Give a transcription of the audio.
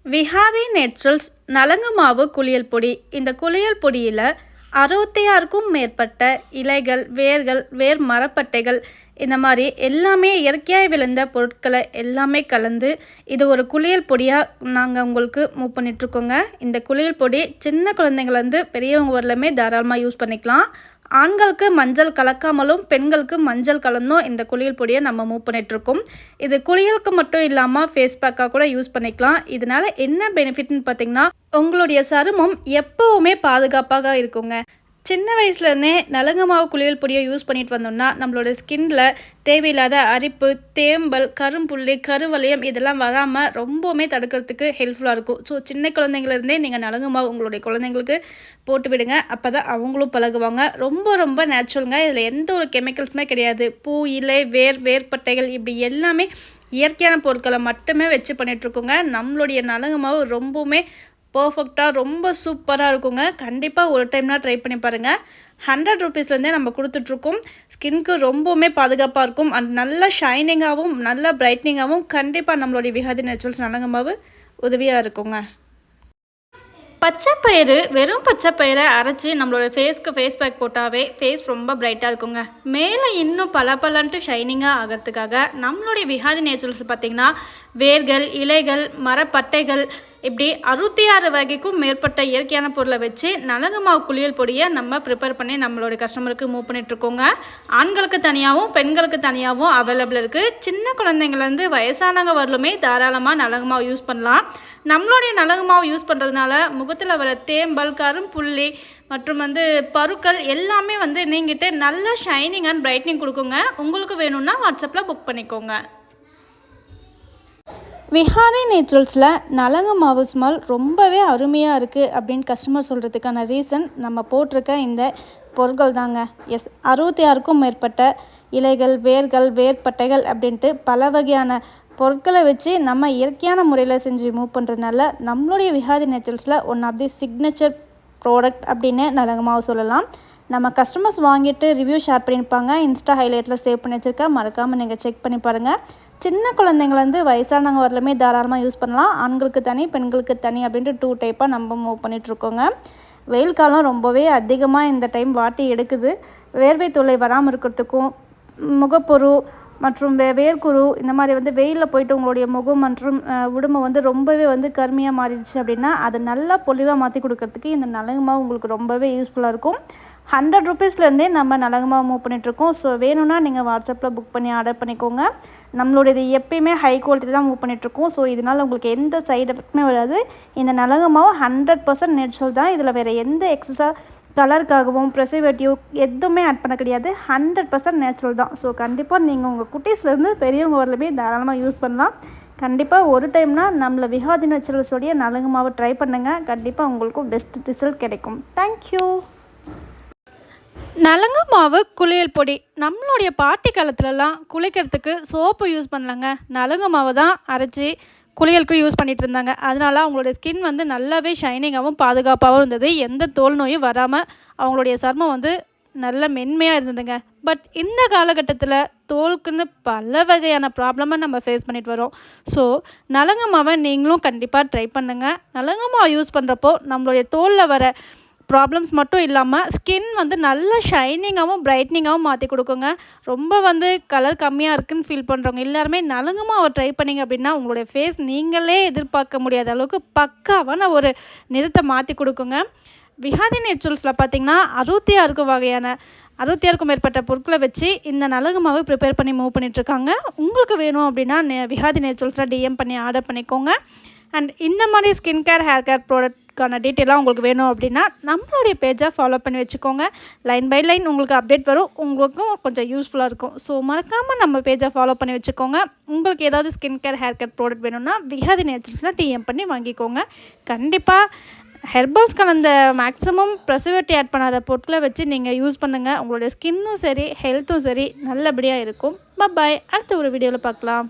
விஹாதி naturals நலங்கு மாவு குளியல் பொடி. இந்த குளியல் பொடியில் 66க்கும் மேற்பட்ட இலைகள், வேர்கள், வேர் மரப்பட்டைகள் இந்த மாதிரி எல்லாமே இயற்கையாக விளைந்த பொருட்களை எல்லாமே கலந்து இது ஒரு குளியல் பொடியாக நாங்கள் உங்களுக்கு மூவ் பண்ணிகிட்ருக்கோங்க. இந்த குளியல் பொடி சின்ன குழந்தைங்கள்லேருந்து பெரியவங்க வரலுமே தாராளமாக யூஸ் பண்ணிக்கலாம். ஆண்களுக்கு மஞ்சள் கலக்காமலும் பெண்களுக்கு மஞ்சள் கலந்தும் இந்த குளியல் பொடியை நம்ம மூவ் பண்ணிகிட்ருக்கோம். இது குளியலுக்கு மட்டும் இல்லாமல் ஃபேஸ் பேக்காக கூட யூஸ் பண்ணிக்கலாம். இதனால் என்ன பெனிஃபிட்னு பார்த்திங்கன்னா, உங்களுடைய சருமம் எப்போவுமே பாதுகாப்பாக இருக்குங்க. சின்ன வயசுலேருந்தே நலங்கு மாவு குளியல் பொடியை யூஸ் பண்ணிட்டு வந்தோம்னா நம்மளோட ஸ்கின்ல தேவையில்லாத அரிப்பு, தேம்பல், கரும்புள்ளி, கருவளையம் இதெல்லாம் வராமல் ரொம்பவுமே தடுக்கிறதுக்கு ஹெல்ப்ஃபுல்லாக இருக்கும். ஸோ சின்ன குழந்தைங்கள்லேருந்தே நீங்கள் நலங்கு மாவு உங்களுடைய குழந்தைங்களுக்கு போட்டு விடுங்க. அப்போ தான் அவங்களும் பழகுவாங்க. ரொம்ப ரொம்ப நேச்சுரலுங்க. இதில் எந்த ஒரு கெமிக்கல்ஸுமே கிடையாது. பூ, இலை, வேர்பட்டைகள் இப்படி எல்லாமே இயற்கையான பொருட்களை மட்டுமே வச்சு பண்ணிகிட்ருக்கோங்க. நம்மளுடைய நலங்கு மாவு ரொம்பவுமே பர்ஃபெக்டாக ரொம்ப சூப்பராக இருக்குங்க. கண்டிப்பாக ஒரு டைம்னா ட்ரை பண்ணி பாருங்கள். 100 ருபீஸ்லேருந்தே நம்ம கொடுத்துட்ருக்கோம். ஸ்கின்க்கு ரொம்பவுமே பாதுகாப்பாக இருக்கும். அண்ட் நல்ல ஷைனிங்காகவும் நல்ல பிரைட்னிங்காகவும் கண்டிப்பாக நம்மளுடைய விஹாதி நேச்சுரல்ஸ் நலங்கு மாவு உதவியாக இருக்குங்க. பச்சைப்பயிறு, வெறும் பச்சைப்பயிரை அரைச்சி நம்மளோட ஃபேஸ்க்கு ஃபேஸ் பேக் போட்டாவே ஃபேஸ் ரொம்ப பிரைட்டாக இருக்குங்க. மேலே இன்னும் பலன்ட்டு ஷைனிங்காக ஆகிறதுக்காக நம்மளுடைய விஹாதி நேச்சுரல்ஸ் பார்த்திங்கன்னா வேர்கள், இலைகள், மரப்பட்டைகள் இப்படி 66 வகைக்கும் மேற்பட்ட இயற்கையான பொருளை வச்சு நலங்கு மாவு குளியல் பொடியை நம்ம ப்ரிப்பேர் பண்ணி நம்மளுடைய கஸ்டமருக்கு மூவ் பண்ணிகிட்ருக்கோங்க. ஆண்களுக்கு தனியாகவும் பெண்களுக்கு தனியாகவும் அவைலபிள் இருக்குது. சின்ன குழந்தைங்கள்லேருந்து வயசானவங்க வரலுமே தாராளமாக நலங்கு மாவு யூஸ் பண்ணலாம். நம்மளுடைய நலங்கு மாவு யூஸ் பண்ணுறதுனால முகத்தில் வர தேம்பல், கரும்புள்ளி மற்றும் பருக்கள் எல்லாமே நீங்கிட்டு நல்ல ஷைனிங் அண்ட் பிரைட்னிங் கொடுக்குங்க. உங்களுக்கு வேணும்னா வாட்ஸ்அப்பில் புக் பண்ணிக்கோங்க. விஹாதி நேச்சுரல்ஸில் நலங்கு மாவு ஸ்மெல் ரொம்பவே அருமையாக இருக்குது அப்படின்னு கஸ்டமர் சொல்கிறதுக்கான ரீசன் நம்ம போட்டிருக்க இந்த பொருட்கள் தாங்க. 66க்கும் மேற்பட்ட இலைகள், வேர்கள், வேர்பட்டைகள் அப்படின்ட்டு பல வகையான பொருட்களை வச்சு நம்ம இயற்கையான முறையில் செஞ்சு மூவ் பண்ணுறதுனால நம்மளுடைய விஹாதி நேச்சுரல்ஸில் one of the signature product அப்படின்னு நலங்கு மாவு சொல்லலாம். நம்ம கஸ்டமர்ஸ் வாங்கிட்டு ரிவ்யூ ஷேர் பண்ணியிருப்பாங்க. இன்ஸ்டா ஹைலைட்டில் சேவ் பண்ணி வச்சுருக்கேன். மறக்காமல் நீங்கள் செக் பண்ணி பாருங்கள். சின்ன குழந்தைங்கள்லேருந்து வயசானவங்க வரலுமே தாராளமாக யூஸ் பண்ணலாம். ஆண்களுக்கு தனி, பெண்களுக்கு தனி அப்படின்ட்டு 2 டைப்பாக நம்ம மூவ் பண்ணிகிட்ருக்கோங்க. வெயில் காலம் ரொம்பவே அதிகமாக இந்த டைம் வாட்டி எடுக்குது. வேர்வை தொல்லை வராமல் இருக்கிறதுக்கும் முகப்பொரு மற்றும் வேர்க்குரு இந்த மாதிரி வெயிலில் போயிட்டு உங்களுடைய முகம் மற்றும் உடம்பு ரொம்பவே கருமையாக மாறிடுச்சு அப்படின்னா அதை நல்லா பொலிவாக மாற்றி கொடுக்கறதுக்கு இந்த நலங்கு மாவு உங்களுக்கு ரொம்பவே யூஸ்ஃபுல்லாக இருக்கும். 100 ருபீஸ்லேருந்தே நம்ம நலங்கு மாவு மூவ் பண்ணிகிட்ருக்கோம். ஸோ வேணும்னா நீங்கள் வாட்ஸ்அப்பில் புக் பண்ணி ஆர்டர் பண்ணிக்கோங்க. நம்மளுடையது எப்பயுமே ஹை குவாலிட்டி தான் மூவ் பண்ணிகிட்ருக்கோம். ஸோ இதனால் உங்களுக்கு எந்த சைடு எஃபெக்ட்டுமே வராது. இந்த நலங்கு மாவு 100% நேச்சுரல் தான். இதில் வேறு எந்த எக்ஸஸாக கலருக்காகவும் ப்ரெசர்வேட்டிவ் எதுவுமே ஆட் பண்ண கிடையாது. 100% நேச்சுரல் தான். ஸோ கண்டிப்பாக நீங்கள் உங்கள் குட்டீஸ்லேருந்து பெரியவங்க வரலுமே தாராளமாக யூஸ் பண்ணலாம். கண்டிப்பாக ஒரு டைம்னா நம்மளை விஹாதி நேச்சுரல்ஸோடைய நலங்கு மாவு ட்ரை பண்ணுங்கள். கண்டிப்பாக உங்களுக்கும் பெஸ்ட் ரிசல்ட் கிடைக்கும். தேங்க்யூ. நலங்கு மாவு குளியல் பொடி நம்மளுடைய பாட்டி காலத்துலலாம் குளிக்கிறதுக்கு சோப்பு யூஸ் பண்ணலாங்க. நலங்கு மாவு தான் அரைச்சி குளியலுக்கு யூஸ் பண்ணிகிட்டு இருந்தாங்க. அதனால் அவங்களுடைய ஸ்கின் நல்லாவே ஷைனிங்காகவும் பாதுகாப்பாகவும் இருந்தது. எந்த தோல் நோயும் வராமல் அவங்களுடைய சர்மம் நல்ல மென்மையாக இருந்ததுங்க. பட் இந்த காலகட்டத்தில் தோலுக்குன்னு பல வகையான ப்ராப்ளமை நம்ம ஃபேஸ் பண்ணிட்டு வரோம். ஸோ நலங்கு மாவை நீங்களும் கண்டிப்பாக ட்ரை பண்ணுங்கள். நலங்கு மாவு யூஸ் பண்ணுறப்போ நம்மளுடைய தோலில் வர ப்ராப்ளம்ஸ் மட்டும் இல்லாமல் ஸ்கின் நல்ல ஷைனிங்காகவும் பிரைட்னிங்காகவும் மாற்றி கொடுக்குங்க. ரொம்ப கலர் கம்மியாக இருக்குதுன்னு ஃபீல் பண்ணுறவங்க எல்லாருமே நலங்கு மாவை ட்ரை பண்ணிங்க அப்படின்னா உங்களுடைய ஃபேஸ் நீங்களே எதிர்பார்க்க முடியாத அளவுக்கு பக்காவான ஒரு நிறத்தை மாற்றி கொடுக்குங்க. விஹாதி நேச்சுரல்ஸில் பார்த்திங்கன்னா 66க்கும் மேற்பட்ட பொருட்களை வச்சு இந்த நலங்கு மாவு ப்ரிப்பேர் பண்ணி மூவ் பண்ணிகிட்ருக்காங்க. உங்களுக்கு வேணும் அப்படின்னா விஹாதி நேச்சுரல்ஸில் டிஎம் பண்ணி ஆர்டர் பண்ணிக்கோங்க. அண்ட் இந்த மாதிரி ஸ்கின் கேர், ஹேர் கேர் ப்ராடக்ட்கான டீட்டெயிலாக உங்களுக்கு வேணும் அப்படின்னா நம்மளுடைய பேஜை ஃபாலோ பண்ணி வச்சுக்கோங்க. லைன் பை லைன் உங்களுக்கு அப்டேட் வரும். உங்களுக்கும் கொஞ்சம் யூஸ்ஃபுல்லாக இருக்கும். ஸோ மறக்காமல் நம்ம பேஜை ஃபாலோ பண்ணி வச்சுக்கோங்க. உங்களுக்கு ஏதாவது skin care, hair care product வேணும்னா விஹாதி நேச்சுரல்ஸில் டிஎம் பண்ணி வாங்கிக்கோங்க. கண்டிப்பாக ஹெர்பல்ஸ் கலந்த மேக்ஸிமம் ப்ரெசர்வேட்டிவ் ஆட் பண்ணாத பொருட்களை வச்சு நீங்கள் யூஸ் பண்ணுங்கள். உங்களுடைய ஸ்கின்னும் சரி, ஹெல்த்தும் சரி நல்லபடியாக இருக்கும். பாய். அடுத்த ஒரு வீடியோவில் பார்க்கலாம்.